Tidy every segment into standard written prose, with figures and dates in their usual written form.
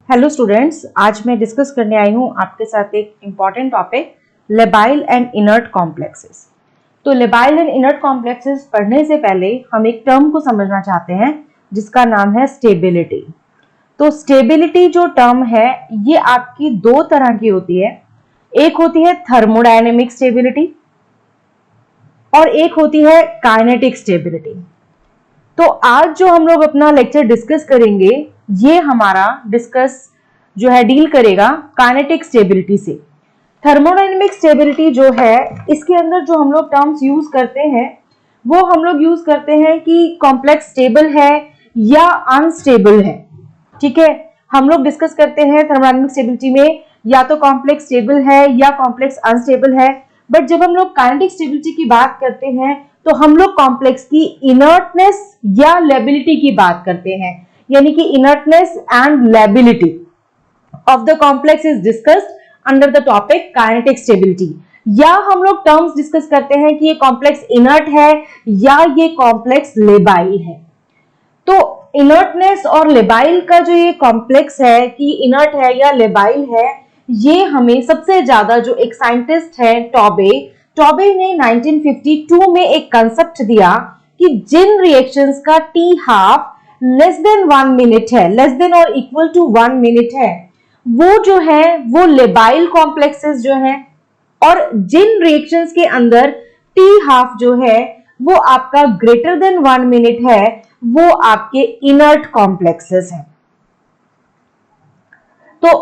Hello students, आज मैं discuss करने आई हूँ आपके साथ एक important topic labile and inert complexes. तो लेबाइल एंड इनर्ट कॉम्प्लेक्सेस पढ़ने से पहले हम एक टर्म को समझना चाहते हैं जिसका नाम है स्टेबिलिटी। तो स्टेबिलिटी जो टर्म है ये आपकी दो तरह की होती है, एक होती है थर्मोडायनेमिक स्टेबिलिटी और एक होती है काइनेटिक स्टेबिलिटी। तो आज जो हम लोग अपना लेक्चर डिस्कस करेंगे ये हमारा डिस्कस जो है डील करेगा काइनेटिक स्टेबिलिटी से। थर्मोडायनेमिक स्टेबिलिटी जो है इसके अंदर जो हम लोग टर्म्स यूज करते हैं वो हम लोग यूज करते हैं कि कॉम्प्लेक्स स्टेबल है या अनस्टेबल है। ठीक है, हम लोग डिस्कस करते हैं थर्मोडायनेमिक स्टेबिलिटी में या तो कॉम्प्लेक्स स्टेबल है या कॉम्प्लेक्स अनस्टेबल है। बट जब हम लोग काइनेटिक स्टेबिलिटी की बात करते हैं तो हम लोग कॉम्प्लेक्स की इनर्टनेस या लेबिलिटी की बात करते हैं, यानी कि inertness and liability of the complex is discussed under the topic kinetic stability. या हम लोग टर्म्स डिस्कस करते हैं कि ये कॉम्प्लेक्स इनर्ट है या ये कॉम्प्लेक्स लेबाइल है। तो इनर्टनेस और लेबाइल का जो ये कॉम्प्लेक्स है कि इनर्ट है या लेबाइल है, ये हमें सबसे ज्यादा जो एक साइंटिस्ट है टॉबे ने 1952 में एक कंसेप्ट दिया कि जिन रिएक्शंस का T half less than 1 minute है, लेस देन और इक्वल टू 1 मिनट है, वो जो है वो लेबाइल कॉम्प्लेक्सेस जो है, और जिन रिएक्शंस के अंदर टी हाफ जो है वो आपका ग्रेटर देन 1 मिनट है वो आपके इनर्ट कॉम्प्लेक्सेस हैं। तो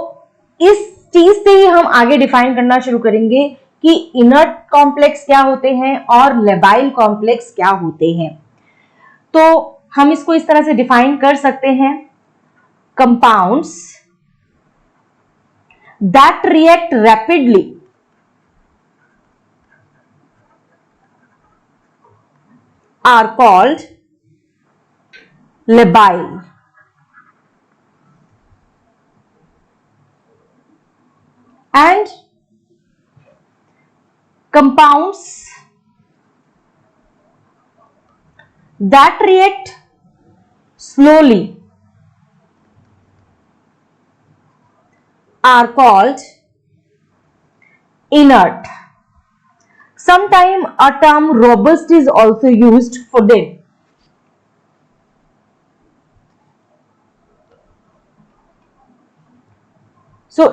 इस चीज से ही हम आगे डिफाइन करना शुरू करेंगे कि इनर्ट कॉम्प्लेक्स क्या होते हैं और लेबाइल कॉम्प्लेक्स क्या होते हैं। तो हम इसको इस तरह से डिफाइन कर सकते हैं, compounds that react rapidly are called labile and compounds that react slowly are called inert. Sometimes a term robust is also used for them.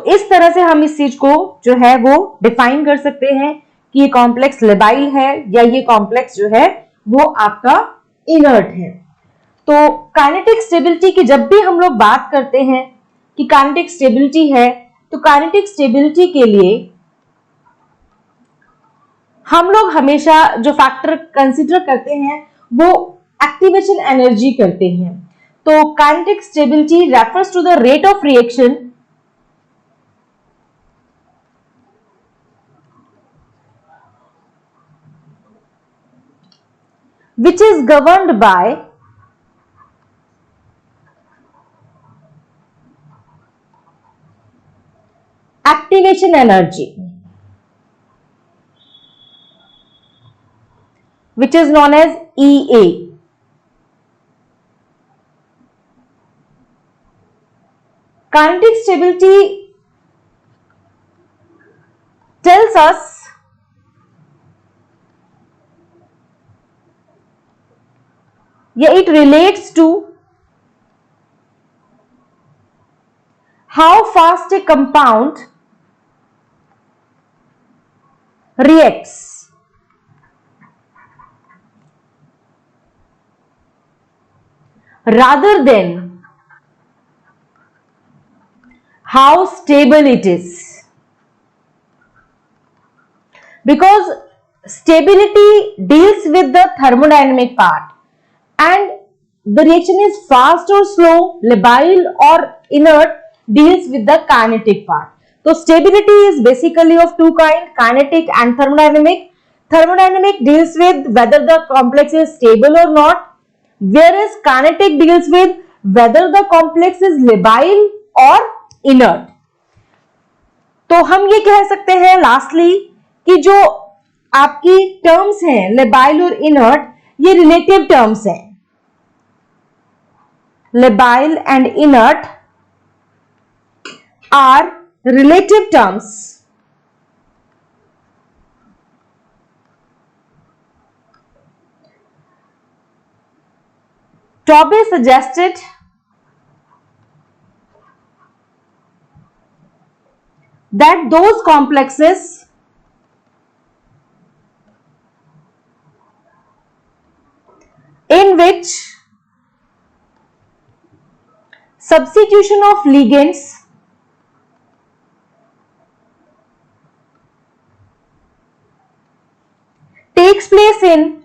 इस तरह से हम इस चीज को जो है वो डिफाइन कर सकते हैं कि ये कॉम्प्लेक्स लेबाइल है या ये कॉम्प्लेक्स जो है वो आपका इनर्ट है। तो काइनेटिक स्टेबिलिटी की जब भी हम लोग बात करते हैं कि काइनेटिक स्टेबिलिटी है, तो काइनेटिक स्टेबिलिटी के लिए हम लोग हमेशा जो फैक्टर कंसीडर करते हैं वो एक्टिवेशन एनर्जी करते हैं। तो kinetic stability refers to the rate of reaction which is governed by activation energy, which is known as EA. Kinetic stability tells us it relates to how fast a compound reacts rather than how stable it is, because stability deals with the thermodynamic part and the reaction is fast or slow, labile or inert deals with the kinetic part. So stability is basically of two kind, kinetic and thermodynamic. Thermodynamic deals with whether the complex is stable or not, whereas kinetic deals with whether the complex is labile or inert. तो हम ये कह सकते हैं lastly कि जो आपकी terms हैं लेबाइल और इनर्ट ये रिलेटिव टर्म्स हैं। Labile and inert are relative terms. Tobbe suggested that those complexes in which substitution of ligands takes place in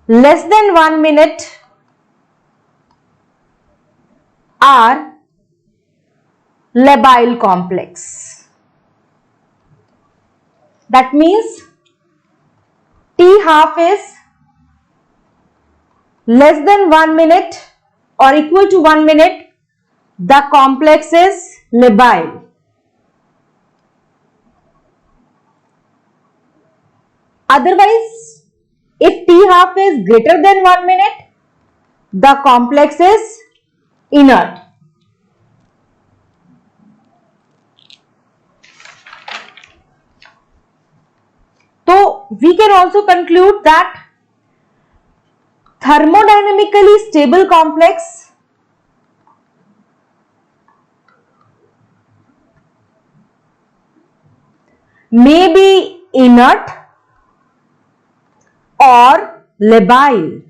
less than 1 minute are labile complex. That means T half is less than 1 minute or equal to 1 minute, the complex is labile. Otherwise, if T half is greater than 1 minute, the complex is inert. So, we can also conclude that thermodynamically stable complex may be inert or labile.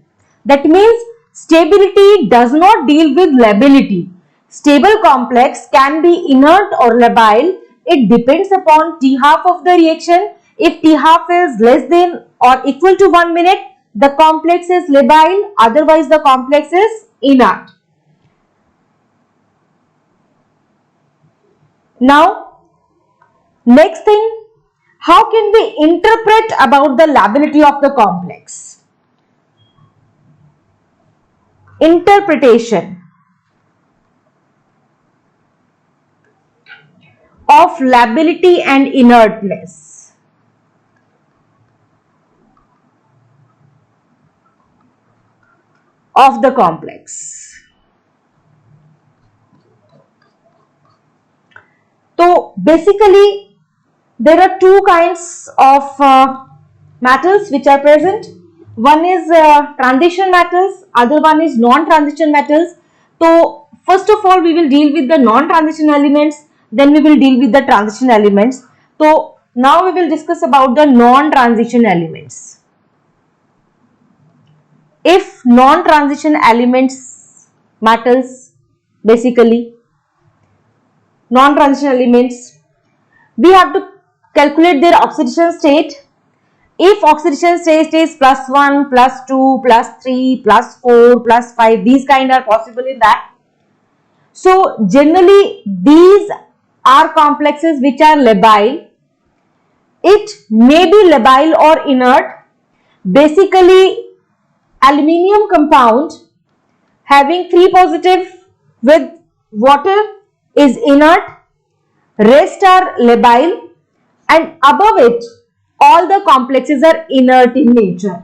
That means stability does not deal with lability. Stable complex can be inert or labile. It depends upon T half of the reaction. If T half is less than or equal to 1 minute, the complex is labile, otherwise the complex is inert. Now, next thing, how can we interpret about the lability of the complex? Interpretation of lability and inertness. Of the complex. So basically there are two kinds of metals which are present. One is transition metals, other one is non-transition metals. So first of all we will deal with the non-transition elements, then we will deal with the transition elements. So now we will discuss about the non-transition elements. If non-transition elements, metals, basically non-transition elements, we have to calculate their oxidation state. If oxidation state is +1, +2, +3, +4, +5, these kind are possible in that. So generally these are complexes which are labile. It may be labile or inert. Basically aluminium compound having 3 positive with water is inert, rest are labile, and above it all the complexes are inert in nature.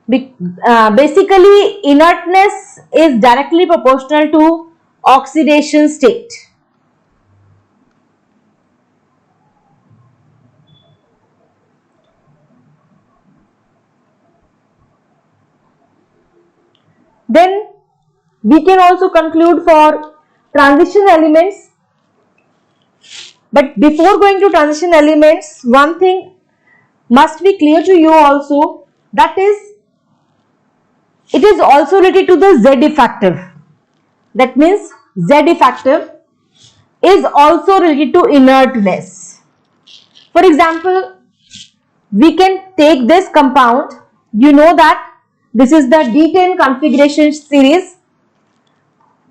Basically inertness is directly proportional to oxidation state. Then we can also conclude for transition elements. But before going to transition elements, one thing must be clear to you also, that is, it is also related to the Z effective. That means Z effective is also related to inertness. For example, we can take this compound. You know that this is the D10 configuration series.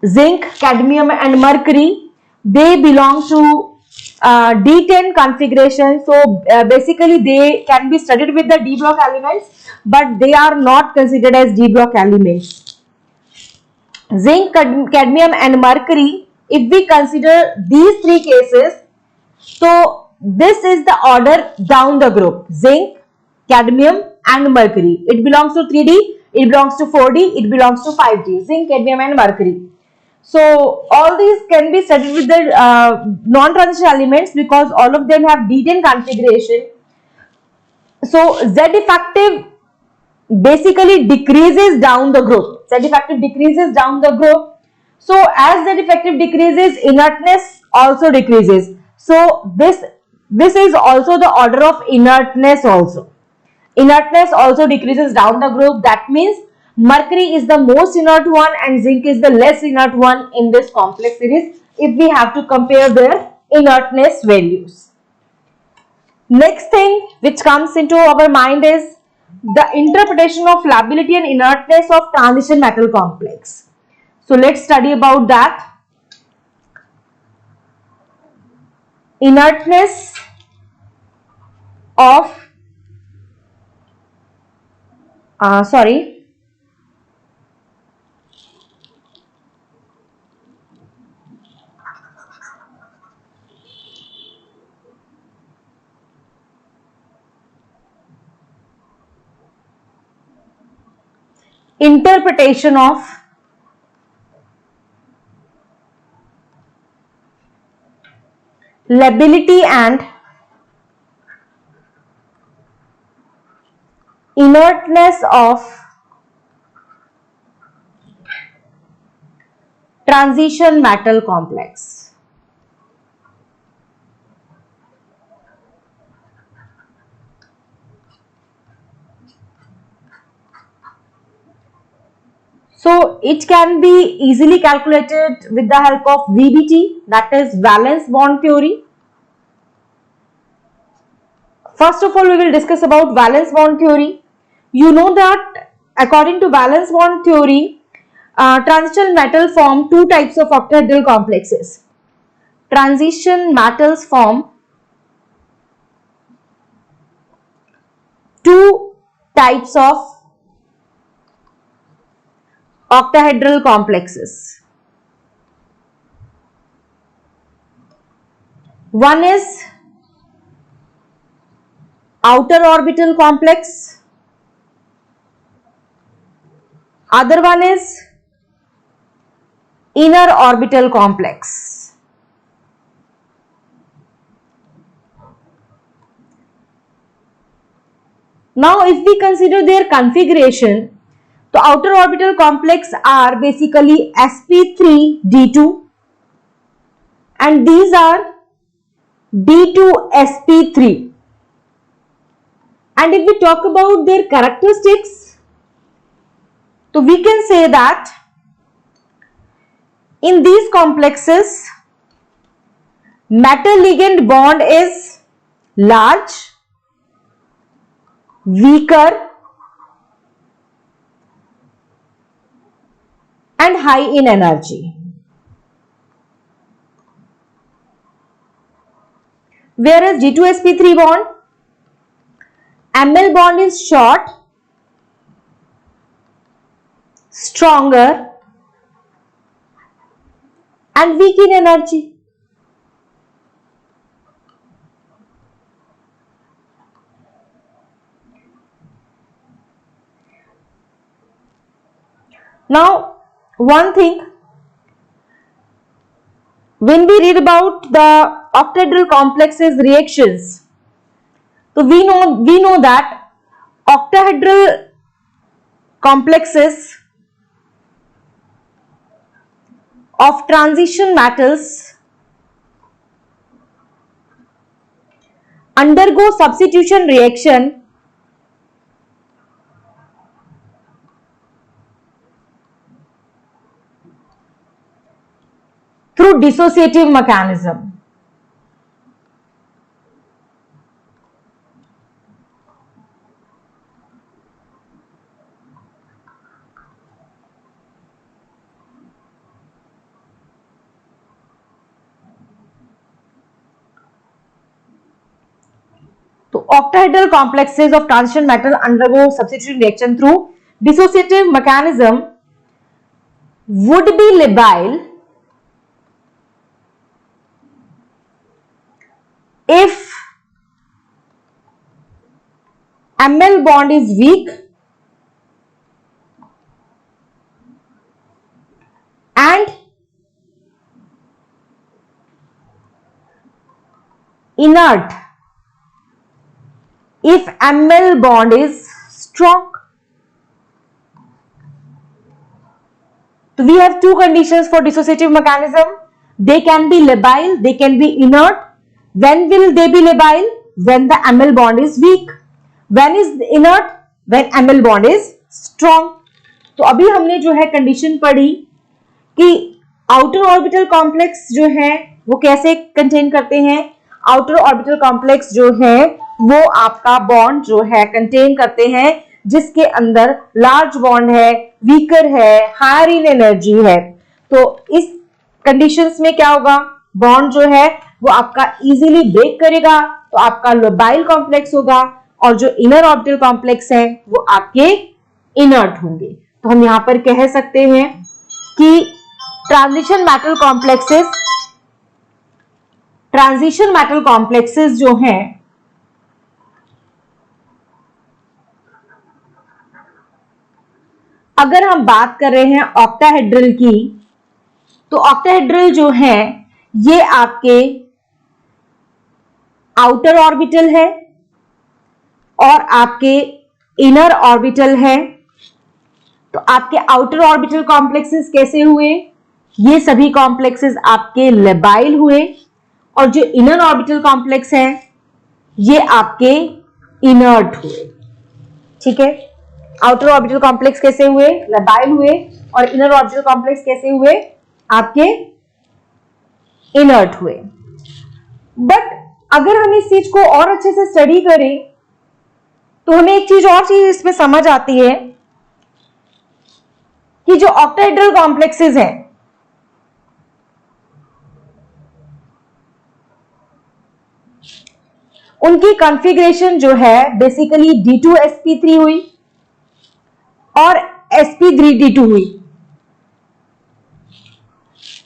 Zinc, cadmium and mercury, they belong to D10 configuration. So basically they can be studied with the D block elements, but they are not considered as D block elements. Zinc, cadmium and mercury, if we consider these three cases, so this is the order down the group: zinc, cadmium and mercury. It belongs to 3D. it belongs to 4D, it belongs to 5D, zinc, cadmium and mercury. So all these can be studied with the non-transition elements because all of them have D10 configuration. So Z effective basically decreases down the group. Z effective decreases down the group. So as Z effective decreases, inertness also decreases. So this is also the order of inertness also. Inertness also decreases down the group. That means mercury is the most inert one and zinc is the less inert one in this complex series if we have to compare their inertness values. Next thing which comes into our mind is the interpretation of lability and inertness of transition metal complex. So let's study about that. Inertness of interpretation of lability and inertness of transition metal complex. So it can be easily calculated with the help of VBT, that is valence bond theory. First of all, we will discuss about valence bond theory. You know that according to valence bond theory, transition metal form two types of octahedral complexes. Transition metals form two types of octahedral complexes. One is outer orbital complex, other one is inner orbital complex. Now if we consider their configuration, the outer orbital complex are basically sp3d2 and these are d2sp3. And if we talk about their characteristics, so we can say that in these complexes, metal ligand bond is large, weaker and high in energy. Whereas G2sp3 bond, Ml bond is short, stronger and weak in energy. Now, one thing, when we read about the octahedral complexes reactions, so we know that octahedral complexes of transition metals undergo substitution reaction through dissociative mechanism. So octahedral complexes of transition metal undergo substitution reaction through dissociative mechanism would be labile if Ml bond is weak and inert if Ml bond is strong. So we have two conditions for dissociative mechanism. They can be labile, they can be inert. When will they be labile? When the Ml bond is weak. When is inert? When Ml bond is strong. तो अभी हमने जो है condition पढ़ी कि outer orbital complex जो है वो कैसे कंटेन करते हैं. आउटर ऑर्बिटल कॉम्प्लेक्स जो है वो आपका बॉन्ड जो है कंटेन करते हैं जिसके अंदर लार्ज बॉन्ड है, वीकर है, हायर इन एनर्जी है. तो इस कंडीशंस में क्या होगा, बॉन्ड जो है वो आपका इजीली ब्रेक करेगा, तो आपका लोबाइल कॉम्प्लेक्स होगा, और जो इनर ऑर्बिटल कॉम्प्लेक्स है वो आपके इनर्ट होंगे. तो हम यहां पर कह सकते हैं कि ट्रांजिशन मेटल कॉम्प्लेक्सेस जो हैं अगर हम बात कर रहे हैं ऑक्टाहेड्रल की, तो ऑक्टाहेड्रल जो है ये आपके आउटर ऑर्बिटल है और आपके इनर ऑर्बिटल है. तो आपके आउटर ऑर्बिटल कॉम्प्लेक्सेस कैसे हुए, ये सभी कॉम्प्लेक्सेस आपके लेबाइल हुए, और जो इनर ऑर्बिटल कॉम्प्लेक्स है ये आपके इनर्ट हुए. ठीक है, आउटर ऑर्बिटल कॉम्प्लेक्स कैसे हुए, लेबाइल हुए, और इनर ऑर्बिटल कॉम्प्लेक्स कैसे हुए, आपके इनर्ट हुए. बट अगर हम इस चीज को और अच्छे से स्टडी करें तो हमें एक चीज इसमें समझ आती है कि जो ऑक्टाहेड्रल कॉम्प्लेक्सेस हैं उनकी कॉन्फ़िगरेशन जो है बेसिकली D2sp3 हुई और sp3d2 हुई.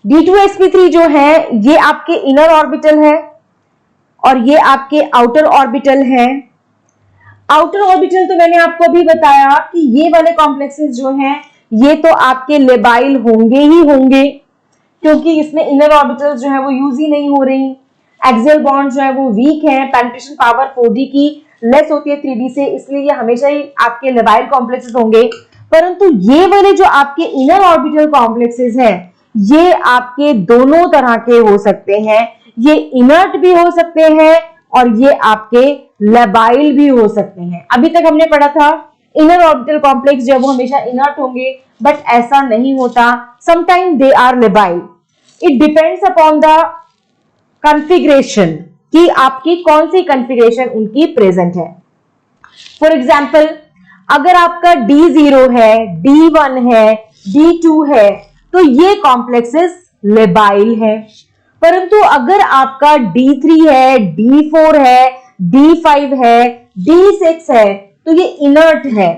D2sp3 जो है ये आपके इनर ऑर्बिटल है और ये आपके आउटर ऑर्बिटल है. आउटर ऑर्बिटल तो मैंने आपको अभी बताया कि ये वाले कॉम्प्लेक्सेस जो हैं ये तो आपके लेबाइल होंगे ही होंगे, क्योंकि इसमें इनर ऑर्बिटल जो है वो यूज ही नहीं हो रही. एक्सियल बॉन्ड जो है वो वीक है, पेनिट्रेशन पावर 4d की लेस होती है 3d से, इसलिए ये हमेशा ही आपके लेबाइल कॉम्प्लेक्सेस होंगे. परंतु ये वाले जो आपके इनर ऑर्बिटल कॉम्प्लेक्सेस हैं ये आपके दोनों तरह के हो सकते हैं. ये इनर्ट भी हो सकते हैं और ये आपके लेबाइल भी हो सकते हैं. अभी तक हमने पढ़ा था इनर ऑर्बिटल कॉम्प्लेक्स जो है वो हमेशा इनर्ट होंगे, बट ऐसा नहीं होता. Sometime they are labile. It depends upon the configuration कि आपकी कौन सी कॉन्फ़िगरेशन उनकी प्रेजेंट है. फॉर एग्जाम्पल अगर आपका D0 है, D1 है, D2 है तो ये कॉम्प्लेक्सेस लेबाइल है. परंतु अगर आपका D3 है, D4 है, D5 है, D6 है तो ये इनर्ट है.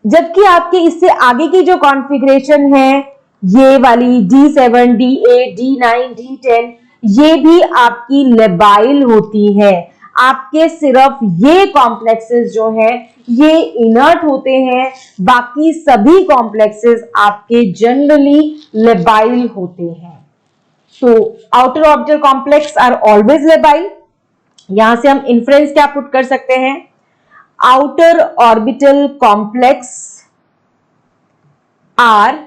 जबकि आपके इससे आगे की जो कॉन्फ़िगरेशन है ये वाली D7, D8, D9, D10 ये भी आपकी लेबाइल होती है. आपके सिर्फ ये कॉम्प्लेक्सेस जो हैं ये इनर्ट होते हैं, बाकी सभी कॉम्प्लेक्सेस आपके जनरली लेबाइल होते हैं. तो outer orbital complex are always labile. यहां से हम इन्फ्रेंस क्या पुट कर सकते हैं, outer orbital complex are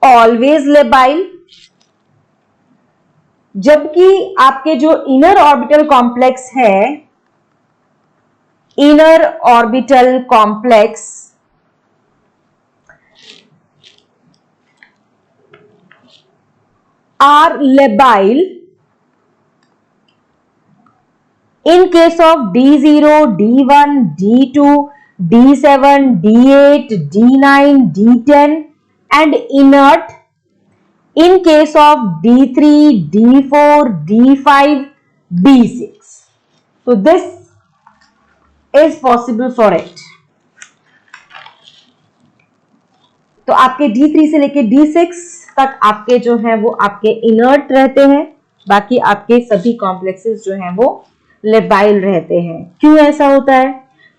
always labile, जबकि आपके जो इनर ऑर्बिटल कॉम्प्लेक्स है, inner orbital complex are labile in case of D0, D1, D2, D7, D8, D9, D10 and inert in case of D3, D4, D5, D6. So this is possible for it. तो आपके D3 से लेके D6 तक आपके जो हैं वो आपके इनर्ट रहते हैं, बाकी आपके सभी कॉम्प्लेक्सेस जो हैं वो लेबाइल रहते हैं. क्यों ऐसा होता है,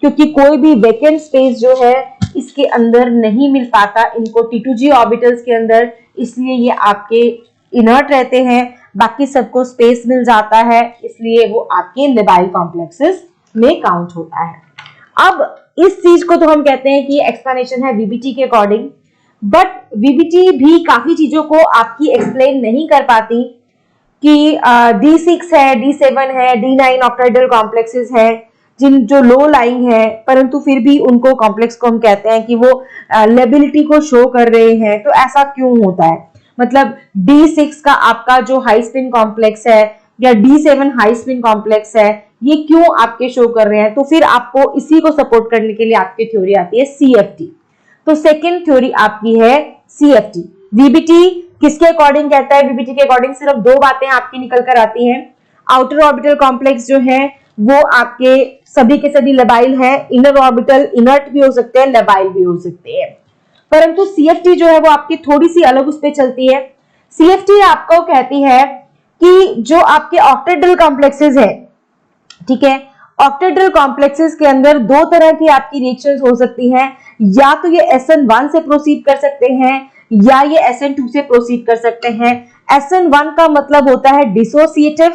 क्योंकि कोई भी वेकेंट स्पेस जो है इसके अंदर नहीं मिल पाता इनको T2G ऑर्बिटल्स के अंदर, इसलिए ये आपके इनर्ट रहते हैं। बाकी सबको स्पेस मिल जाता है, इसलिए वो आपके लेबाइल कॉम्प्लेक्सेस में काउंट होता है। अब इस चीज को तो हम कहते हैं कि एक्सप्लेनेशन है वीबीटी के अकॉर्डिंग, बट वीबीटी भी काफी चीजों को आपकी एक्सप्लेन नहीं कर पाती कि D6 है, D7 है, D9 ऑक्टाहेड्रल कॉम्प्लेक्सेस है जिन जो लो लाइंग है, परंतु फिर भी उनको कॉम्प्लेक्स को हम कहते हैं कि वो लेबिलिटी को शो कर रहे हैं। तो ऐसा क्यों होता है? मतलब D6 का आपका जो हाई स्पिन कॉम्प्लेक्स है या D7 हाई स्पिन कॉम्प्लेक्स है, ये क्यों आपके शो कर रहे हैं? तो फिर आपको इसी को सपोर्ट करने के लिए आपकी थ्योरी आती है CFT। तो सेकेंड थ्योरी आपकी है CFT। वीबीटी किसके अकॉर्डिंग कहता है? वीबीटी के अकॉर्डिंग सिर्फ दो बातें आपकी निकल कर आती हैं। आउटर ऑर्बिटल कॉम्प्लेक्स जो है वो आपके सभी के सभी लेबाइल है, इनर ऑर्बिटल इनर्ट भी हो सकते हैं, लेबाइल भी हो सकते हैं। परंतु CFT जो है वो आपकी थोड़ी सी अलग उस पर चलती है। CFT आपको कहती है कि जो आपके ऑक्टाहेड्रल कॉम्प्लेक्सेस है, ठीक है, ऑक्टाहेड्रल कॉम्प्लेक्सेस के अंदर दो तरह की आपकी रिएक्शंस हो सकती हैं, या तो ये SN1 से प्रोसीड कर सकते हैं या ये SN2 से प्रोसीड कर सकते हैं। SN1 का मतलब होता है डिसोसिएटिव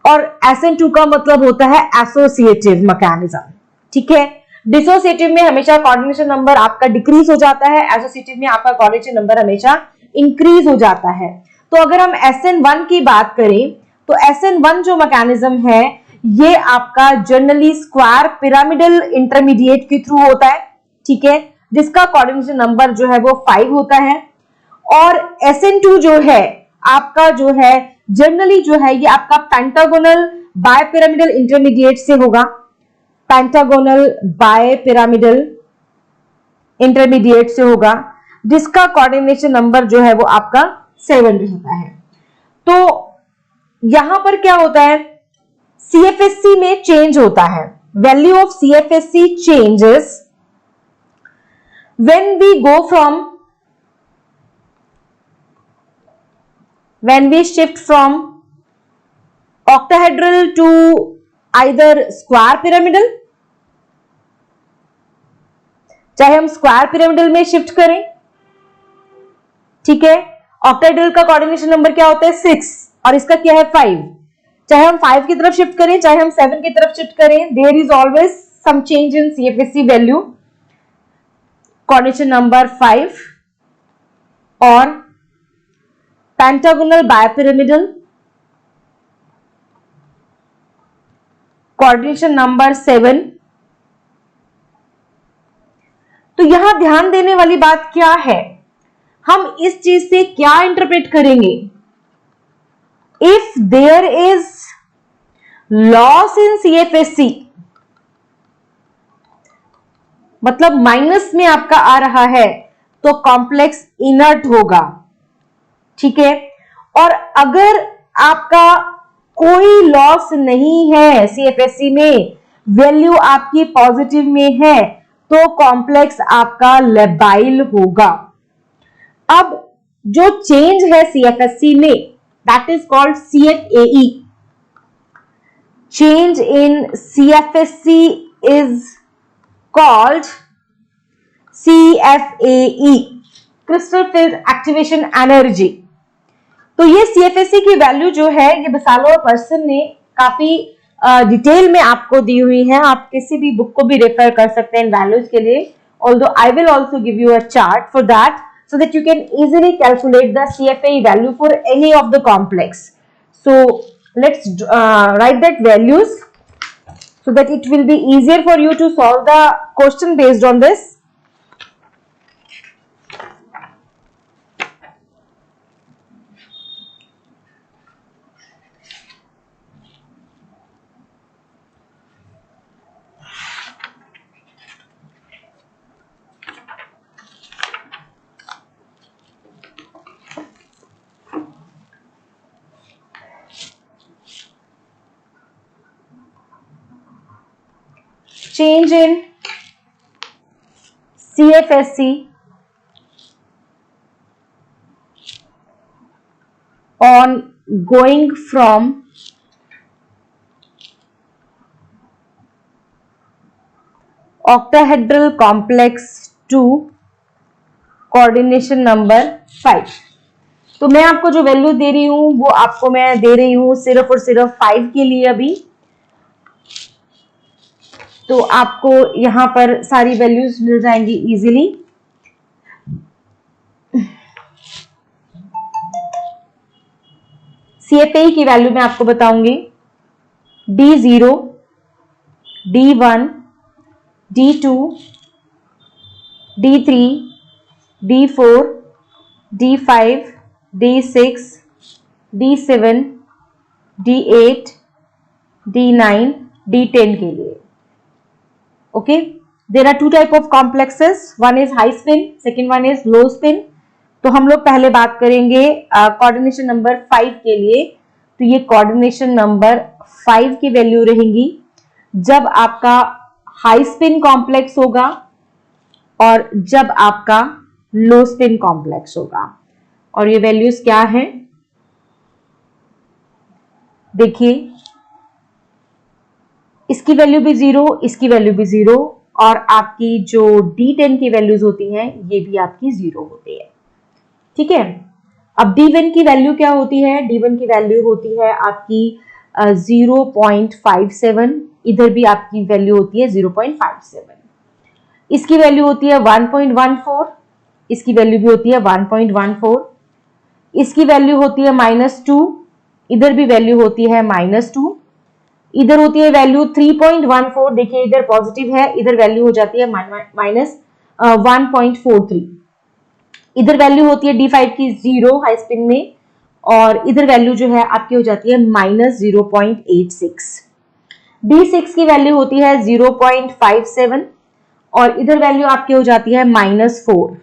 और SN2 का मतलब होता है एसोसिएटिव मैकेनिज्म, ठीक है। डिसोसिएटिव में हमेशा कोऑर्डिनेशन नंबर आपका डिक्रीज हो जाता है, एसोसिएटिव में आपका कोऑर्डिनेशन नंबर हमेशा इंक्रीज हो जाता है। तो अगर हम SN1 की बात करें तो SN1 जो मैकेनिज्म है ये आपका जनरली स्क्वायर पिरामिडल इंटरमीडिएट के थ्रू होता है, ठीक है, जिसका कोऑर्डिनेशन नंबर जो है वो 5 होता है। और SN2 जो है आपका जो है जनरली जो है ये आपका पेंटागोनल बायपिरामिडल इंटरमीडिएट से होगा, पेंटागोनल बायपिरामिडल इंटरमीडिएट से होगा, जिसका कोऑर्डिनेशन नंबर जो है वो आपका 7 रहता है। तो यहां पर क्या होता है? CFSC में चेंज होता है। Value of CFSC changes when we shift from octahedral to either square pyramidal, चाहे हम स्क्वायर पिरामिडल में शिफ्ट करें, ठीक है। ऑक्टाहेड्रल का कोऑर्डिनेशन नंबर क्या होता है? 6 और इसका क्या है? 5। चाहे हम 5 की तरफ शिफ्ट करें, चाहे हम 7 की तरफ शिफ्ट करें, there is always some change in CFSC value. Coordination number 5 और पेंटागोनल बायपिरामिडल कोऑर्डिनेशन नंबर 7। तो यहां ध्यान देने वाली बात क्या है? हम इस चीज से क्या इंटरप्रेट करेंगे? If there is loss in CFSC, मतलब माइनस में आपका आ रहा है, तो कॉम्प्लेक्स इनर्ट होगा, ठीक है। और अगर आपका कोई लॉस नहीं है CFSC में, वैल्यू आपकी पॉजिटिव में है, तो कॉम्प्लेक्स आपका लेबाइल होगा। अब जो चेंज है CFSC में, that is called CFAE। Change in CFSC is called CFAE, crystal field activation energy. तो ये CFSC की वैल्यू जो है ये बसालो और पर्सन ने काफी डिटेल में आपको दी हुई है। आप किसी भी बुक को भी रेफर कर सकते हैं इन वैल्यूज के लिए। Although I will also give you a chart for that so that you can easily calculate the CFAE value for any of the complex. So let's write that values so that it will be easier for you to solve the question based on this. Change in CFSC on going from octahedral complex 2 coordination number 5। तो मैं आपको जो value दे रही हूं वो आपको मैं दे रही हूं सिर्फ और सिर्फ 5 के लिए अभी। तो आपको यहां पर सारी वैल्यूज मिल जाएंगी इजीली। CFA की वैल्यू मैं आपको बताऊंगी। D0, D1, D2, D3, D4, D5, D6, D7, D8, D9, D10 के लिए। Okay, there are two type of complexes, one is high spin, second one is low spin। तो हम लोग पहले बात करेंगे कोऑर्डिनेशन नंबर 5 के लिए। तो ये कोऑर्डिनेशन नंबर 5 की वैल्यू रहेंगी जब आपका हाई स्पिन कॉम्प्लेक्स होगा और जब आपका लो स्पिन कॉम्प्लेक्स होगा। और ये वैल्यूज क्या है देखिए, इसकी वैल्यू भी 0, इसकी वैल्यू भी 0 और आपकी जो D10 की वैल्यूज होती हैं ये भी आपकी 0 होती है। ठीक है, अब D1 की वैल्यू क्या होती है? D1 की वैल्यू होती है आपकी 0.57, इधर भी आपकी वैल्यू होती है 0.57। इसकी वैल्यू होती है 1.14, इसकी वैल्यू भी होती है 1.14, इसकी वैल्यू होती है -2, इधर भी वैल्यू होती है -2, इधर होती है वैल्यू 3.14। देखिए इधर पॉजिटिव है, इधर वैल्यू हो जाती है -1.43। इधर वैल्यू होती है D5 की 0 हाई स्पिन में और इधर वैल्यू जो है आपकी हो जाती है -0.86। D6 की वैल्यू होती है 0.57 और इधर वैल्यू आपकी हो जाती है -4।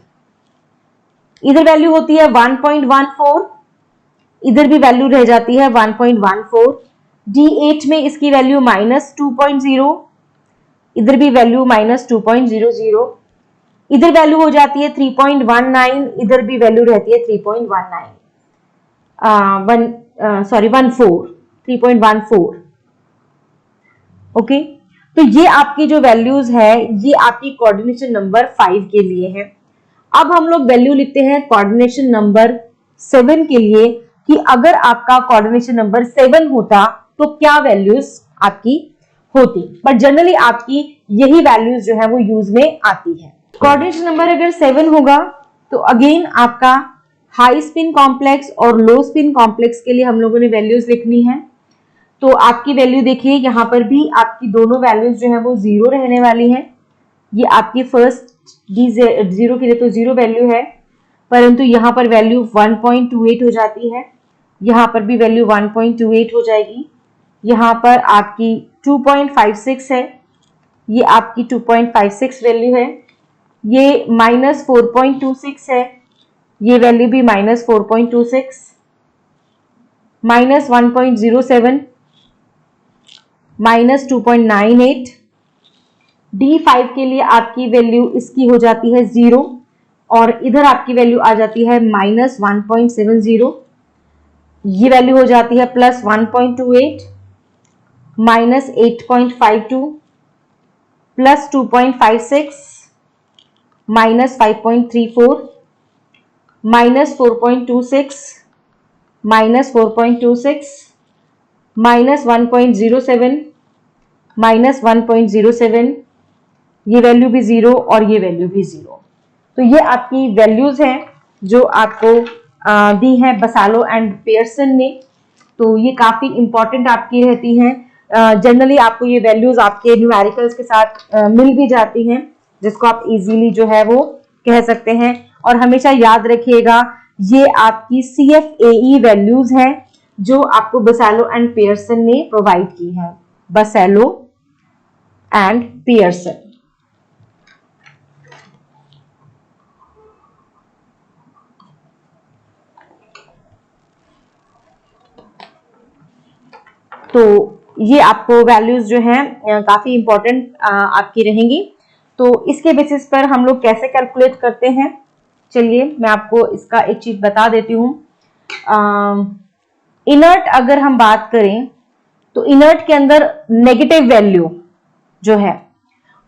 इधर वैल्यू होती है 1.14, इधर भी वैल्यू रह जाती है 1.14। D8 में इसकी वैल्यू -2.0, इधर भी वैल्यू -2.00, इधर वैल्यू हो जाती है 3.19, इधर भी वैल्यू रहती है 3.14। ओके, तो ये आपकी जो वैल्यूज है ये आपकी कोऑर्डिनेशन नंबर 5 के लिए है। अब हम लोग वैल्यू लिखते हैं कोऑर्डिनेशन नंबर 7 के लिए कि अगर आपका कोऑर्डिनेशन नंबर 7 होता तो क्या वैल्यूज आपकी होती। बट जनरली आपकी यही वैल्यूज जो है वो यूज में आती है। कोऑर्डिनेशन नंबर अगर 7 होगा तो अगेन आपका हाई स्पिन कॉम्प्लेक्स और लो स्पिन कॉम्प्लेक्स के लिए हम लोगों ने वैल्यूज लिखनी है। तो आपकी वैल्यू देखिए यहां पर भी आपकी दोनों वैल्यूज जो है वो 0 रहने वाली है। ये आपकी फर्स्ट D0 के लिए तो 0 वैल्यू है, परंतु यहां पर वैल्यू 1.28 हो जाती है, यहां पर भी वैल्यू 1.28 हो जाएगी, यहां पर आपकी 2.56 है, ये आपकी 2.56 वैल्यू है, ये -4.26 है, ये वैल्यू भी -4.26, -1.07, -2.98। D5 के लिए आपकी वैल्यू इसकी हो जाती है 0 और इधर आपकी वैल्यू आ जाती है -1.70, ये वैल्यू हो जाती है +1.28, -8.52, +2.56, -5.34, -4.26, -4.26, -1.07, -1.07, ये वैल्यू भी 0 और ये वैल्यू भी 0। तो ये आपकी वैल्यूज हैं जो आपको दी है बसालो एंड पियर्सन ने। तो ये काफी इंपॉर्टेंट आपकी रहती हैं। जनरली आपको ये वैल्यूज आपके न्यूमेरिकल्स के साथ मिल भी जाती हैं, जिसको आप इजीली जो है वो कह सकते हैं। और हमेशा याद रखिएगा ये आपकी CFAE वैल्यूज हैं जो आपको बसालो एंड पियर्सन ने प्रोवाइड की है। बसालो एंड पियर्सन। तो ये आपको वैल्यूज जो हैं काफी इंपॉर्टेंट आपकी रहेंगी। तो इसके बेसिस पर हम लोग कैसे कैलकुलेट करते हैं, चलिए मैं आपको इसका एक चीज बता देती हूँ। इनर्ट अगर हम बात करें तो इनर्ट के अंदर नेगेटिव वैल्यू जो है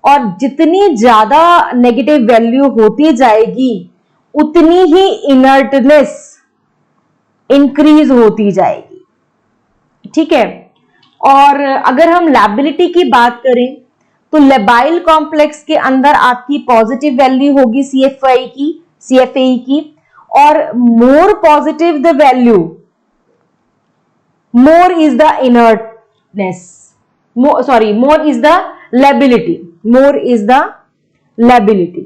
और जितनी ज्यादा नेगेटिव वैल्यू होती जाएगी उतनी ही इनर्टनेस इंक्रीज होती जाएगी, ठीक है। और अगर हम लैबिलिटी की बात करें तो लेबाइल कॉम्प्लेक्स के अंदर आपकी पॉजिटिव वैल्यू होगी CFAE की, और more positive the value more is the inertness, more is the lability।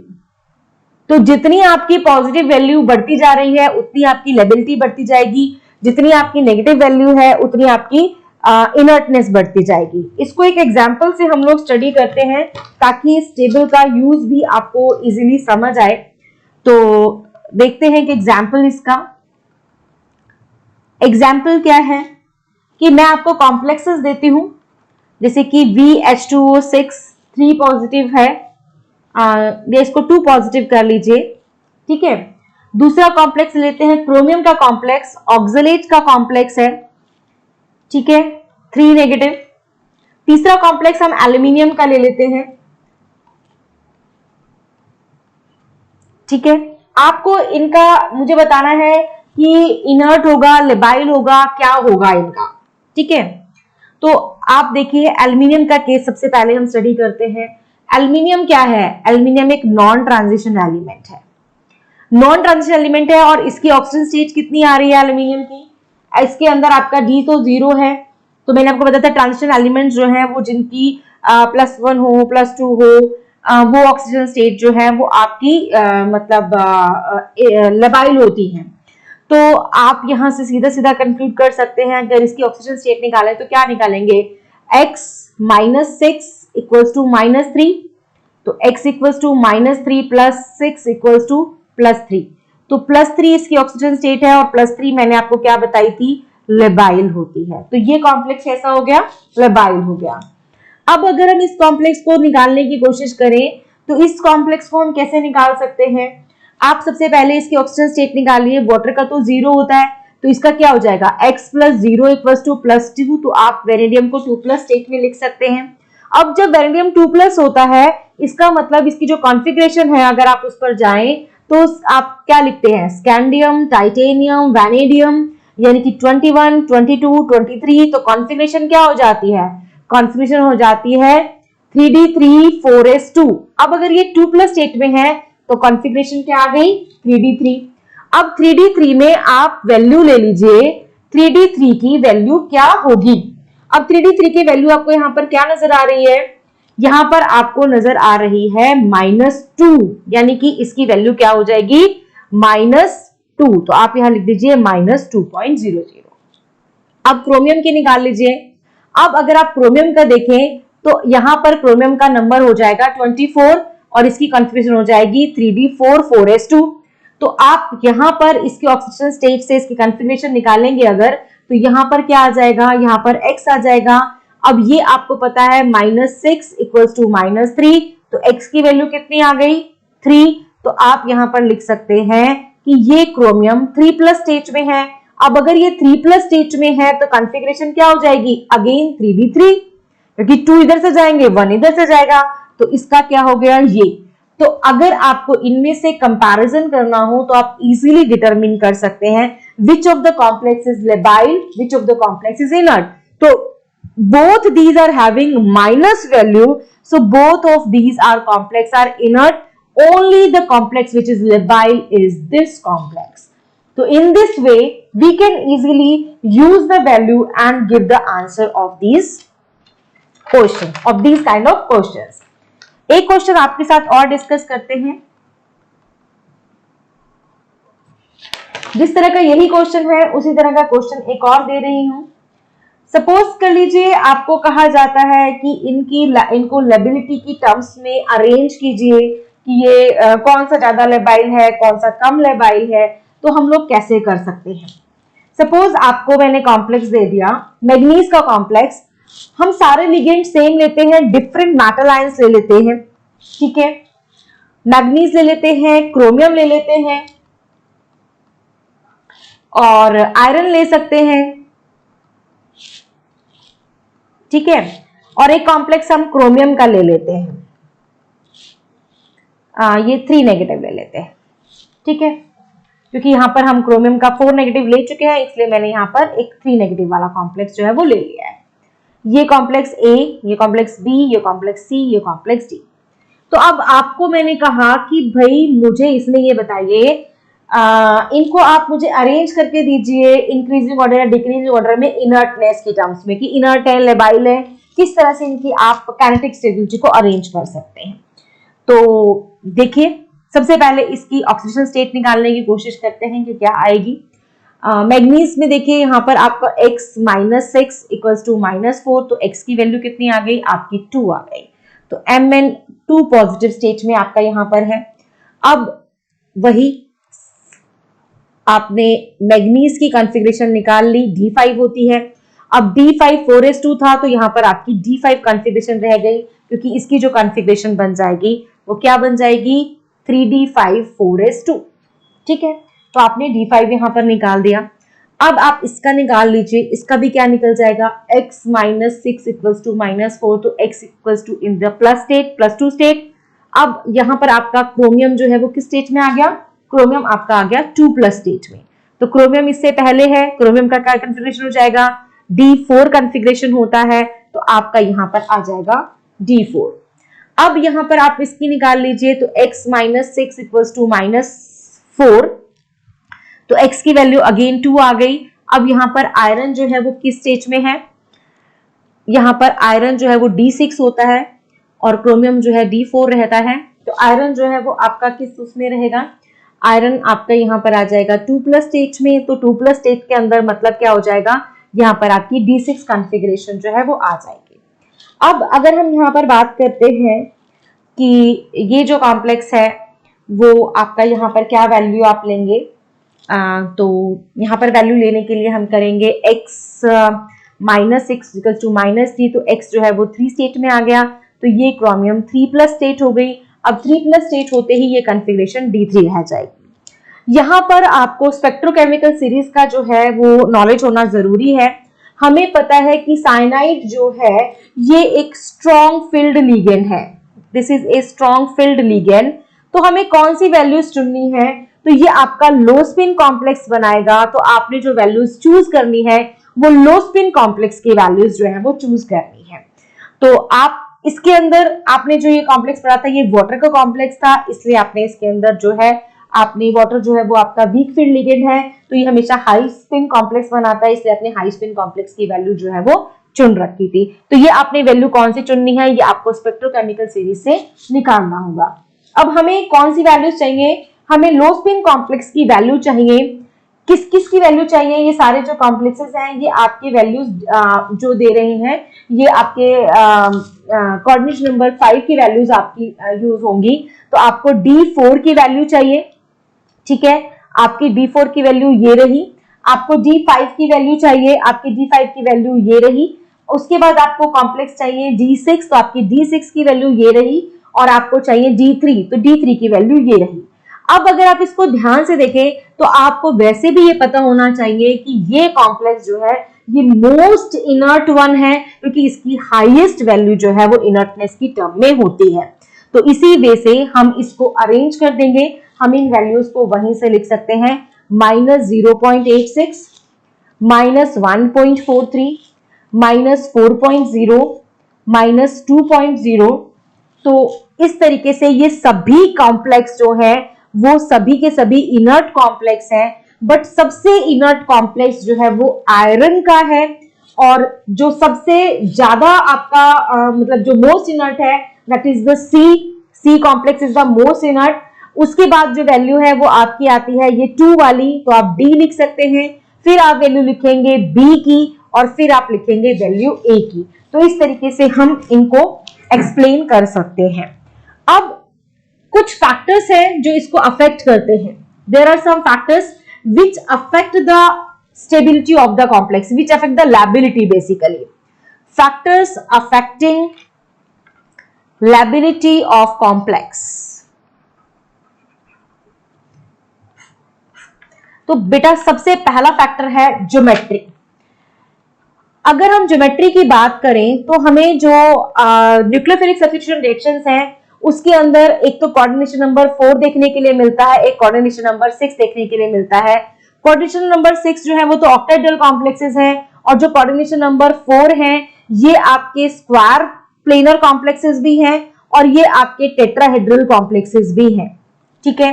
तो जितनी आपकी पॉजिटिव वैल्यू बढ़ती जा रही है उतनी आपकी लेबिलिटी बढ़ती जाएगी, जितनी आपकी नेगेटिव वैल्यू है उतनी आपकी इनर्टनेस बढ़ती जाएगी। इसको एक एग्जांपल से हम लोग स्टडी करते हैं ताकि इस टेबल का यूज भी आपको इजीली समझ आए। तो देखते हैं कि एग्जाम्पल क्या है कि मैं आपको कॉम्प्लेक्सेस देती हूं, जैसे कि VH2O6 3 पॉजिटिव है, या इसको 2 पॉजिटिव कर लीजिए, ठीक है। दूसरा कॉम्प्लेक्स लेते हैं क्रोमियम का कॉम्प्लेक्स, ऑक्सलेट का कॉम्प्लेक्स है, ठीक है, 3 नेगेटिव। तीसरा कॉम्प्लेक्स हम एल्यूमिनियम का ले लेते हैं, ठीक है। आपको इनका मुझे बताना है कि इनर्ट होगा, लेबाइल होगा, क्या होगा इनका, ठीक है। तो आप देखिए एल्यूमिनियम का केस सबसे पहले हम स्टडी करते हैं। एल्यूमिनियम क्या है? एल्यूमिनियम एक नॉन ट्रांजिशन एलिमेंट है, और इसकी ऑक्सीजन स्टेट कितनी आ रही है एल्यूमिनियम की? इसके अंदर आपका D तो 0 है। तो मैंने आपको बताया था ट्रांजिशन एलिमेंट जो है वो जिनकी +1 हो +2 हो, वो ऑक्सीजन स्टेट जो है वो आपकी मतलब लेबाइल होती है। तो आप यहां से सीधा सीधा कंक्लूड कर सकते हैं, अगर इसकी ऑक्सीजन स्टेट निकालें तो क्या निकालेंगे? x -6 इक्वल्स टू -3, तो x equals to -3 + 6 equals to +3। तो +3 इसकी ऑक्सीजन स्टेट है और +3 मैंने आपको क्या बताई थी? लेबाइल होती है। तो ये कॉम्प्लेक्स ऐसा हो गया, लेबाइल हो गया। अब अगर हम इस कॉम्प्लेक्स को निकालने की कोशिश करें तो इस कॉम्प्लेक्स को हम कैसे निकाल सकते हैं? आप सबसे पहले इसकी ऑक्सीजन स्टेट निकालिए। वाटर का तो 0 होता है, तो इसका क्या हो जाएगा? x + 0 equals to +2। तो आप वेनेडियम को 2+ स्टेट में लिख सकते हैं। अब जब वेनेडियम 2+ होता है, इसका मतलब इसकी जो कॉन्फ़िगरेशन है अगर आप उस पर जाएं तो आप क्या लिखते हैं? स्कैंडियम, टाइटेनियम, वैनेडियम, यानी कि 21, 22, 23। तो कॉन्फ़िगरेशन क्या हो जाती है? कॉन्फ़िगरेशन हो जाती है 3d3 4s2। अब अगर ये 2+ स्टेट में है तो कॉन्फ़िगरेशन क्या आ गई? 3d3। अब 3d3 में आप वैल्यू ले लीजिए, 3d3 की वैल्यू क्या होगी? अब 3d3 की वैल्यू आपको यहां पर क्या नजर आ रही है? यहां पर आपको नजर आ रही है -2, यानी कि इसकी वैल्यू क्या हो जाएगी? -2। तो आप यहां लिख दीजिए -2.00। अब क्रोमियम की निकाल लीजिए। अब अगर आप क्रोमियम का देखें तो यहां पर क्रोमियम का नंबर हो जाएगा 24 और इसकी कॉन्फ़िगरेशन हो जाएगी 3d4 4s2। तो आप यहां पर इसकी ऑक्सीजन स्टेट से इसकी कॉन्फ़िगरेशन निकालेंगे अगर, तो यहां पर क्या आ जाएगा? यहां पर x आ जाएगा। अब ये आपको पता है -6 इक्वल्स टू -3, तो x की वैल्यू कितनी आ गई? 3। तो आप यहां पर लिख सकते हैं कि ये क्रोमियम 3+ स्टेट में है। अब अगर ये 3+ स्टेट में है तो कॉन्फ़िगरेशन क्या हो जाएगी? अगेन 3d3, क्योंकि 2 इधर से जाएंगे 1 इधर से जाएगा, तो इसका क्या हो गया? ये। तो अगर आपको इनमें से कंपैरिजन करना हो तो आप इजीली डिटरमिन कर सकते हैं which of the complex is labile, which of the complex is inert. तो both these are having minus value, so both of these are complex are inert. Only the complex which is labile is this complex. So in this way we can easily use the value and give the answer of these questions, of these kind of questions. एक question आपके साथ और discuss करते हैं। जिस तरह का यही क्वेश्चन है उसी तरह का क्वेश्चन एक और दे रही हूं। सपोज कर लीजिए आपको कहा जाता है कि इनको लेबिलिटी की टर्म्स में अरेंज कीजिए कि ये कौन सा ज्यादा लेबाइल है, कौन सा कम लेबाइल है। तो हम लोग कैसे कर सकते हैं? सपोज आपको मैंने कॉम्प्लेक्स दे दिया मैग्नीज का कॉम्प्लेक्स, हम सारे लिगेंड सेम लेते हैं, डिफरेंट मेटल आयंस ले लेते हैं, ठीक है। मैग्नीज ले लेते हैं, क्रोमियम ले लेते हैं और आयरन ले सकते हैं, ठीक है। और एक कॉम्प्लेक्स हम क्रोमियम का ले लेते हैं। ये 3 नेगेटिव ले लेते हैं, ठीक है, क्योंकि यहाँ पर हम क्रोमियम का 4 नेगेटिव ले चुके हैं, इसलिए मैंने यहाँ पर एक 3 नेगेटिव वाला कॉम्प्लेक्स जो है वो ले लिया है। ये कॉम्प्लेक्स ए, ये कॉम्प्लेक्स बी, ये कॉम्प्लेक्स सी, ये कॉम्प्लेक्स डी। तो अब आपको मैंने कहा कि भाई मुझे इसमें ये बताइए, इनको आप मुझे अरेंज करके दीजिए इंक्रीजिंग ऑर्डर या डिक्रीजिंग ऑर्डर में इनर्टनेस की टर्म्स में, कि इनर्ट है, लेबाइल है, किस तरह से इनकी आप काइनेटिक स्टेबिलिटी को अरेंज कर सकते हैं। तो देखिए, सबसे पहले इसकी ऑक्सीडेशन स्टेट निकालने की कोशिश करते हैं कि क्या आएगी। मैग्नीज में देखिए यहाँ पर आपका x - 6 इक्वल्स टू -4, तो x की वैल्यू कितनी आ गई आपकी 2 आ गई। तो Mn2 पॉजिटिव स्टेट में आपका यहाँ पर है। अब वही आपने मैग्नीज की कॉन्फ़िगरेशन निकाल ली, D5 होती है। अब D5 4s2 था, तो यहाँ पर आपकी D5 कॉन्फ़िगरेशन रह गई, क्योंकि इसकी जो कॉन्फ़िगरेशन बन जाएगी वो क्या बन जाएगी 3D5 4s2, ठीक है। तो आपने D5 यहाँ पर निकाल दिया। अब आप इसका निकाल लीजिए, इसका भी क्या निकल जाएगा x - 6 इक्वल्स टू -4, तो x equals to in the +2 state. अब यहाँ पर आपका क्रोमियम जो है वो किस स्टेट में आ गया, क्रोमियम आपका आ गया 2+ स्टेट में। तो क्रोमियम इससे पहले है, क्रोमियम का क्या कॉन्फ़िगरेशन हो जाएगा, D4 कॉन्फ़िगरेशन होता है, तो आपका यहाँ पर आ जाएगा D4। अब यहाँ पर आप इसकी निकाल लीजिए, तो x - 6 इक्वल्स टू -4, तो x की वैल्यू अगेन 2 आ गई। अब यहाँ पर आयरन जो है वो किस स्टेज में है, यहाँ पर आयरन जो है वो D6 होता है और क्रोमियम जो है D4 रहता है। तो आयरन जो है वो आपका किस उसमें रहेगा, आयरन आपका यहाँ पर आ जाएगा 2+ स्टेज में। तो 2+ स्टेज के अंदर मतलब क्या हो जाएगा, यहाँ पर आपकी D6 कॉन्फ़िगरेशन जो है वो आ जाएगी। अब अगर हम यहाँ पर बात करते हैं कि ये जो कॉम्प्लेक्स है वो आपका यहाँ पर क्या वैल्यू आप लेंगे, तो यहाँ पर वैल्यू लेने के लिए हम करेंगे x - 6 इक्वल टू -3, तो x जो है वो 3 स्टेट में आ गया, तो ये क्रोमियम 3+ स्टेट हो गई। अब 3+ स्टेट होते ही ये कॉन्फ़िगरेशन D3 रह जाएगी। यहाँ पर आपको स्पेक्ट्रोकेमिकल सीरीज का जो है वो नॉलेज होना जरूरी है। हमें पता है कि साइनाइड जो है ये एक स्ट्रॉन्ग फील्ड लिगेंड है, this is a strong field ligand. तो हमें कौन सी वैल्यूज चुननी है, तो ये आपका लो स्पिन कॉम्प्लेक्स बनाएगा, तो आपने जो वैल्यूज चूज करनी है वो लो स्पिन कॉम्प्लेक्स की वैल्यूज जो है वो चूज करनी है। तो आप इसके अंदर आपने जो ये कॉम्प्लेक्स पढ़ा था ये वाटर का कॉम्प्लेक्स था, इसलिए आपने इसके अंदर जो है आपने वाटर जो है वो आपका वीक फील्ड लिगेंड है, तो ये हमेशा हाई स्पिन कॉम्प्लेक्स बनाता है, इसलिए आपने हाई स्पिन कॉम्प्लेक्स की वैल्यू जो है वो चुन रखी थी। तो ये आपने वैल्यू कौन सी चुननी है, ये आपको स्पेक्ट्रोकेमिकल सीरीज से निकालना होगा। अब हमें कौन सी वैल्यूज चाहिए, हमें लो स्पिन कॉम्प्लेक्स की वैल्यू चाहिए। किस किस की वैल्यू चाहिए, ये सारे जो कॉम्प्लेक्सेस हैं ये आपके वैल्यूज जो दे रहे हैं ये आपके कोऑर्डिनेट नंबर 5 की वैल्यूज आपकी यूज होंगी। तो आपको D4 की वैल्यू चाहिए, ठीक है, आपकी D4 की वैल्यू ये रही। आपको D5 की वैल्यू चाहिए, आपकी D5 की वैल्यू ये रही। उसके बाद आपको कॉम्प्लेक्स चाहिए D6, तो आपकी D6 की वैल्यू ये रही, और आपको चाहिए D3, तो D3 की वैल्यू ये रही। अब अगर आप इसको ध्यान से देखें तो आपको वैसे भी ये पता होना चाहिए कि ये कॉम्प्लेक्स जो है ये मोस्ट इनर्ट वन है, क्योंकि इसकी हाईएस्ट वैल्यू जो है वो इनर्टनेस की टर्म में होती है। तो इसी वे से हम इसको अरेंज कर देंगे। हम इन वैल्यूज को वहीं से लिख सकते हैं, -0.86, -1.43, -4.0, -2.0। तो इस तरीके से ये सभी कॉम्प्लेक्स जो है वो सभी के सभी इनर्ट कॉम्प्लेक्स हैं, बट सबसे इनर्ट कॉम्प्लेक्स जो है वो आयरन का है, और जो सबसे ज्यादा आपका मतलब जो मोस्ट इनर्ट है that is the C complex is the most inert. उसके बाद जो वैल्यू है वो आपकी आती है ये 2 वाली, तो आप D लिख सकते हैं, फिर आप वैल्यू लिखेंगे B की, और फिर आप लिखेंगे वैल्यू A की। तो इस तरीके से हम इनको एक्सप्लेन कर सकते हैं। अब कुछ फैक्टर्स हैं जो इसको अफेक्ट करते हैं। There are some factors which affect the stability of the complex, which affect the lability. Basically factors affecting lability of complex. तो बेटा सबसे पहला फैक्टर है ज्योमेट्री। अगर हम ज्योमेट्री की बात करें तो हमें जो न्यूक्लियोफिलिक सब्स्टिट्यूशन रिएक्शंस हैं उसके अंदर एक तो कोऑर्डिनेशन नंबर 4 देखने के लिए मिलता है, एक कोऑर्डिनेशन नंबर 6 देखने के लिए मिलता है। कोऑर्डिनेशन नंबर 6 जो है वो तो ऑक्टाहेड्रल कॉम्प्लेक्सेस हैं, और जो कोऑर्डिनेशन नंबर 4 हैं ये आपके स्क्वायर प्लेनर कॉम्प्लेक्सेस भी हैं, और ये आपके टेट्राहेड्रल कॉम्प्लेक्सेस भी हैं। ठीक है,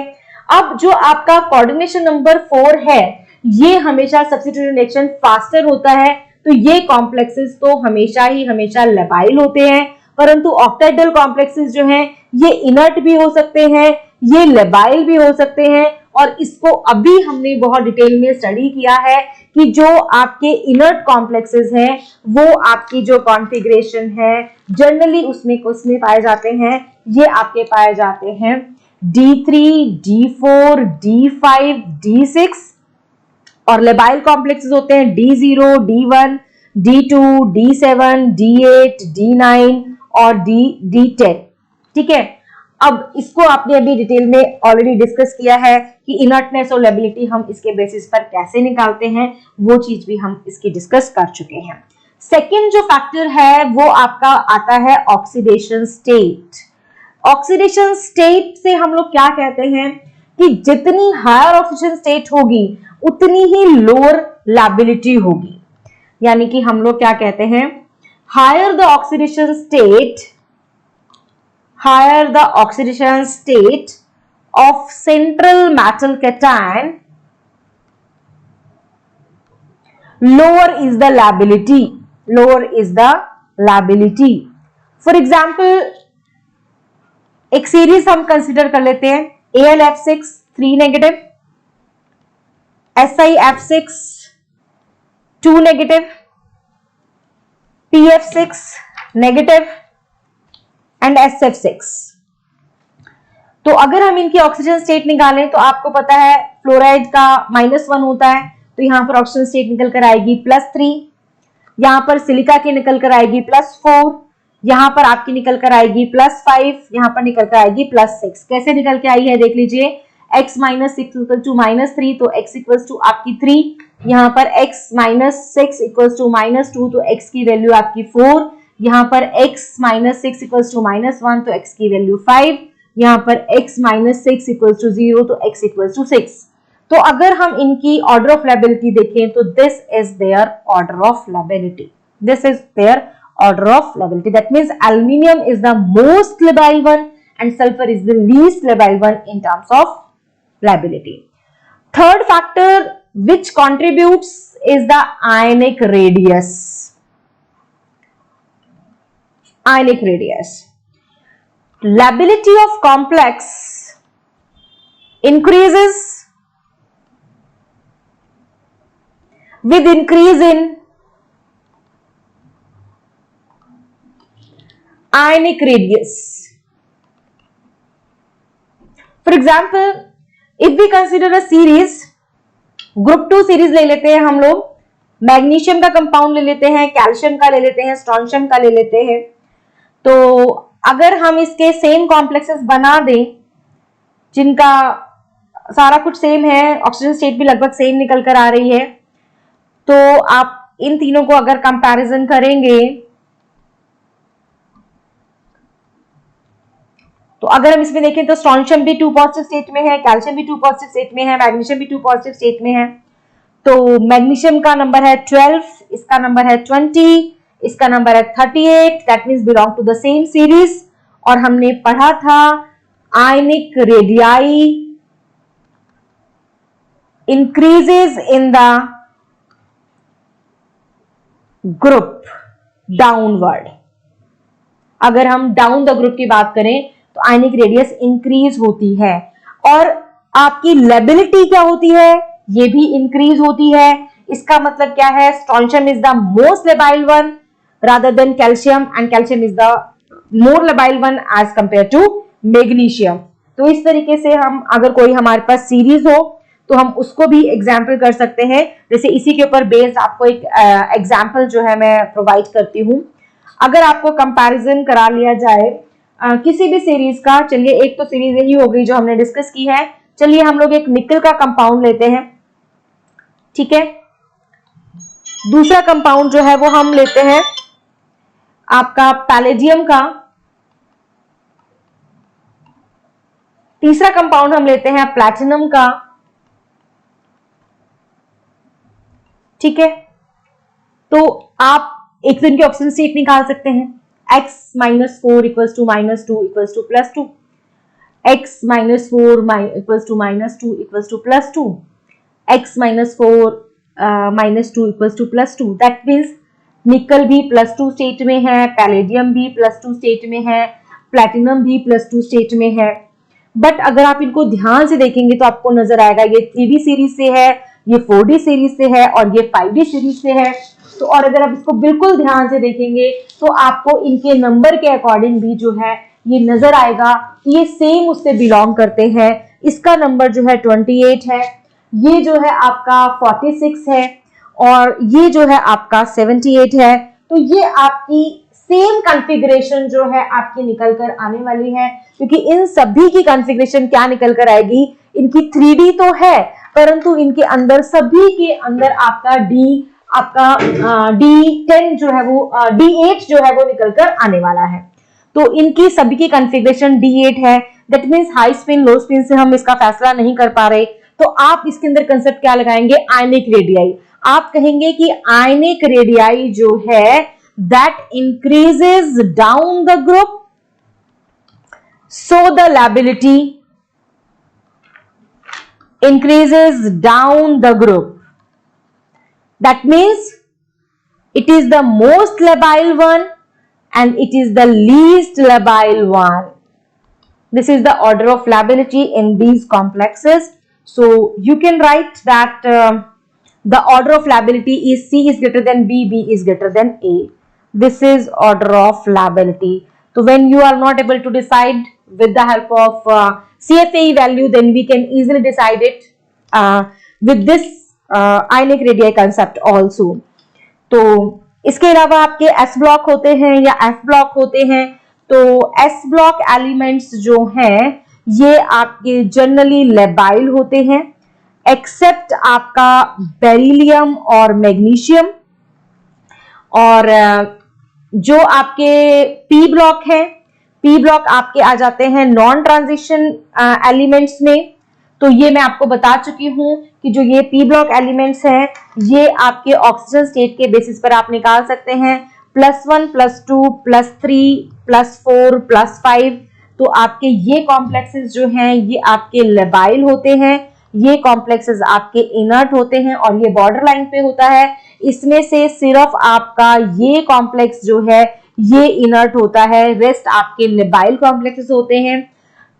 अब जो आपका कोऑर्डिनेशन नंबर 4 है ये हमेशा सब्स्टिट्यूशन रिएक्शन फास्टर होता है, तो ये कॉम्प्लेक्सेस तो हमेशा लेबाइल होते हैं, परंतु ऑक्टाहेड्रल कॉम्प्लेक्सेस जो हैं ये इनर्ट भी हो सकते हैं, ये लेबाइल भी हो सकते हैं। और इसको अभी हमने बहुत डिटेल में स्टडी किया है कि जो आपके इनर्ट कॉम्प्लेक्सेस हैं वो आपकी जो कॉन्फ़िगरेशन है जनरली उसमें पाए जाते हैं, ये आपके पाए जाते हैं D3, D4, D5, D6, और लेबाइल कॉम्प्लेक्सेस होते हैं D0, D1, D2, D7, D8, D9 और D10। ठीक है, अब इसको आपने अभी डिटेल में ऑलरेडी डिस्कस किया है कि इनर्टनेस और लेबिलिटी हम इसके बेसिस पर कैसे निकालते हैं, वो चीज भी हम इसकी डिस्कस कर चुके हैं। सेकंड जो फैक्टर है वो आपका आता है ऑक्सीडेशन स्टेट। ऑक्सीडेशन स्टेट से हम लोग क्या कहते हैं कि जितनी हायर ऑक्सीडेशन स्टेट होगी उतनी ही लोअर लैबिलिटी होगी, यानी कि हम लोग क्या कहते हैं, higher the oxidation state of central metal cation, lower is the lability. For example, एक सीरीज हम कंसिडर कर लेते हैं, AlF6 3 negative, SiF6 2 negative, PF6 negative and SF6। तो अगर हम इनकी ऑक्सीजन स्टेट निकालें तो आपको पता है फ्लोराइड का -1 होता है, तो यहां पर ऑक्सीजन स्टेट निकल कर आएगी +3, यहां पर सिलिका की निकल कर आएगी +4, यहां पर आपकी निकल कर आएगी +5, यहां पर निकल कर आएगी +6। कैसे निकल के आई है देख लीजिए, x - 6 = -3, तो x = आपकी 3, यहां पर x - 6 = -2, तो x की वैल्यू आपकी 4, यहां पर x - 6 = -1, तो x की वैल्यू 5, यहां पर x - 6 = 0, तो x = 6। तो अगर हम इनकी ऑर्डर ऑफ लेबिलिटी देखें तो this is their order of lability, that means aluminium is the most labile one and sulphur is the least labile one in terms of lability. Third factor which contributes is the ionic radius. Lability of complex increases with increase in ionic radius. For example, if we consider a series, group 2 series ले लेते हैं हम लोग, magnesium का compound ले लेते हैं, calcium का ले लेते हैं, स्ट्रोंशियम का ले लेते हैं। तो अगर हम इसके सेम कॉम्प्लेक्सेस बना दें जिनका सारा कुछ सेम है, ऑक्सीजन स्टेट भी लगभग सेम निकल कर आ रही है, तो आप इन तीनों को अगर कंपैरिजन करेंगे तो अगर हम इसमें देखें तो स्ट्रोंशियम भी 2 पॉजिटिव स्टेट में है, कैल्शियम भी 2 पॉजिटिव स्टेट में है, मैग्नीशियम भी 2 पॉजिटिव स्टेट में है। तो मैग्नीशियम का नंबर है 12, इसका नंबर है 20, इसका नंबर है 38, that means belong to the same series. और हमने पढ़ा था ionic radii increases in the group downward. अगर हम डाउन द ग्रुप की बात करें तो आयनिक रेडियस इंक्रीज होती है, और आपकी लेबिलिटी क्या होती है, ये भी इंक्रीज होती है। इसका मतलब क्या है, strontium is the most labile one rather than calcium and calcium is the more labile one as compared to magnesium। तो इस तरीके से हम अगर कोई हमारे पास सीरीज हो तो हम उसको भी एग्जाम्पल कर सकते हैं। जैसे इसी के ऊपर बेस्ड आपको एक एग्जाम्पल जो है मैं प्रोवाइड करती हूँ। अगर आपको कंपैरिजन करा लिया जाए किसी भी सीरीज का, चलिए एक तो सीरीज यही हो गई जो हमने डिस्कस की है, चलिए हम लोग एक निकल का कंपाउंड लेते हैं, ठीक है। दूसरा कंपाउंड जो है वो हम लेते हैं आपका पैलेडियम का, तीसरा कंपाउंड हम लेते हैं प्लैटिनम का, ठीक है। तो आप एक तो इनके ऑक्सीजन स्टेट निकाल सकते हैं, x -4 equals to -2 equals to +2, x -4 equals to -2 equals to +2, x -4 -2 equals to +2। That means nickel भी +2 स्टेट में है, पैलेडियम भी +2 स्टेट में है, प्लैटिनम भी +2 स्टेट में है। बट अगर आप इनको ध्यान से देखेंगे तो आपको नजर आएगा ये 3D सीरीज से है, ये 4D सीरीज से है और ये 5D सीरीज से है। तो और अगर आप इसको बिल्कुल ध्यान से देखेंगे तो आपको इनके नंबर के अकॉर्डिंग भी जो है ये नजर आएगा कि ये सेम उससे बिलोंग करते हैं। इसका नंबर जो है 28 है, ये जो है आपका 46 है और ये जो है आपका 78 है। तो ये आपकी सेम कॉन्फ़िगरेशन जो है आपकी निकल कर आने वाली है, क्योंकि इन सभी की कॉन्फ़िगरेशन क्या निकल कर आएगी, इनकी 3D तो है परंतु इनके अंदर सभी के अंदर आपका D10 जो है वो D8 जो है वो निकल कर आने वाला है। तो इनकी सभी की कॉन्फ़िगरेशन D8 है। That means high spin low spin से हम इसका फैसला नहीं कर पा रहे, तो आप इसके अंदर कंसेप्ट क्या लगाएंगे, आयनिक रेडियाई। आप कहेंगे कि आयनिक रेडियाई जो है that increases down the group, so the lability increases down the group. That means it is the most labile one and it is the least labile one. This is the order of lability in these complexes. So you can write that the order of lability is C is greater than B, B is greater than A. This is order of lability. So when you are not able to decide with the help of CFAE value, then we can easily decide it with this ionic radii concept also. तो इसके अलावा आपके S block होते हैं या F block होते हैं। तो S ब्लॉक एलिमेंट्स जो हैं ये आपके जनरली लेबाइल होते हैं, एक्सेप्ट आपका बेरिलियम और मैग्नीशियम। और जो आपके P ब्लॉक है, P ब्लॉक आपके आ जाते हैं नॉन ट्रांजिशन एलिमेंट्स में। तो ये मैं आपको बता चुकी हूं कि जो ये P ब्लॉक एलिमेंट्स हैं ये आपके ऑक्सीजन स्टेट के बेसिस पर आप निकाल सकते हैं, +1 +2 +3 +4 +5। तो आपके ये कॉम्प्लेक्सेस जो हैं ये आपके लेबाइल होते हैं, ये कॉम्प्लेक्सेस आपके इनर्ट होते हैं और ये बॉर्डर लाइन पे होता है। इसमें से सिर्फ आपका ये कॉम्प्लेक्स जो है ये इनर्ट होता है, रेस्ट आपके लेबाइल कॉम्प्लेक्सेस होते हैं।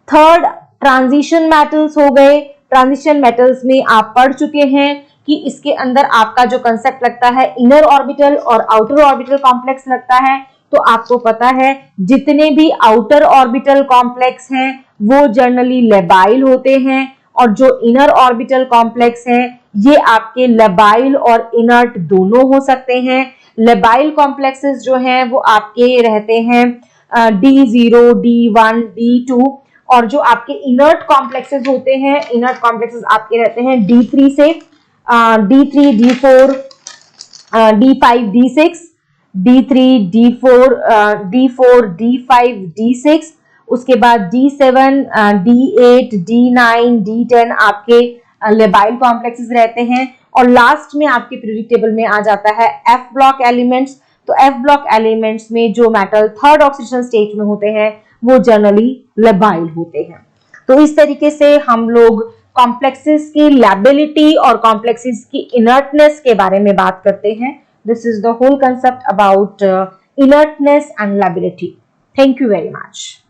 थर्ड ट्रांजिशन मेटल्स हो गए। ट्रांजिशन मेटल्स में आप पढ़ चुके हैं कि इसके अंदर आपका जो कंसेप्ट लगता है इनर ऑर्बिटल और आउटर ऑर्बिटल कॉम्प्लेक्स लगता है। तो आपको पता है जितने भी आउटर ऑर्बिटल कॉम्प्लेक्स हैं वो जनरली लेबाइल होते हैं और जो इनर ऑर्बिटल कॉम्प्लेक्स हैं ये आपके लेबाइल और इनर्ट दोनों हो सकते हैं। लेबाइल कॉम्प्लेक्सेस जो हैं वो आपके रहते हैं D0, D1, D2 और जो आपके इनर्ट कॉम्प्लेक्सेस होते हैं, इनर्ट कॉम्प्लेक्सेस आपके रहते हैं D3 से D3, D4, D5, D6, D3, D4, D4, D5, D6, उसके बाद D7, D8, D9, D10 आपके लेबाइल कॉम्प्लेक्सेस रहते हैं। और लास्ट में आपके पीरियोडिक टेबल में आ जाता है F ब्लॉक एलिमेंट्स। तो F ब्लॉक एलिमेंट्स में जो मेटल थर्ड ऑक्सीडेशन स्टेट में होते हैं वो जनरली लेबाइल होते हैं। तो इस तरीके से हम लोग कॉम्प्लेक्सेस की लैबिलिटी और कॉम्प्लेक्सेस की इनर्टनेस के बारे में बात करते हैं। This is the whole concept about inertness and lability. Thank you very much.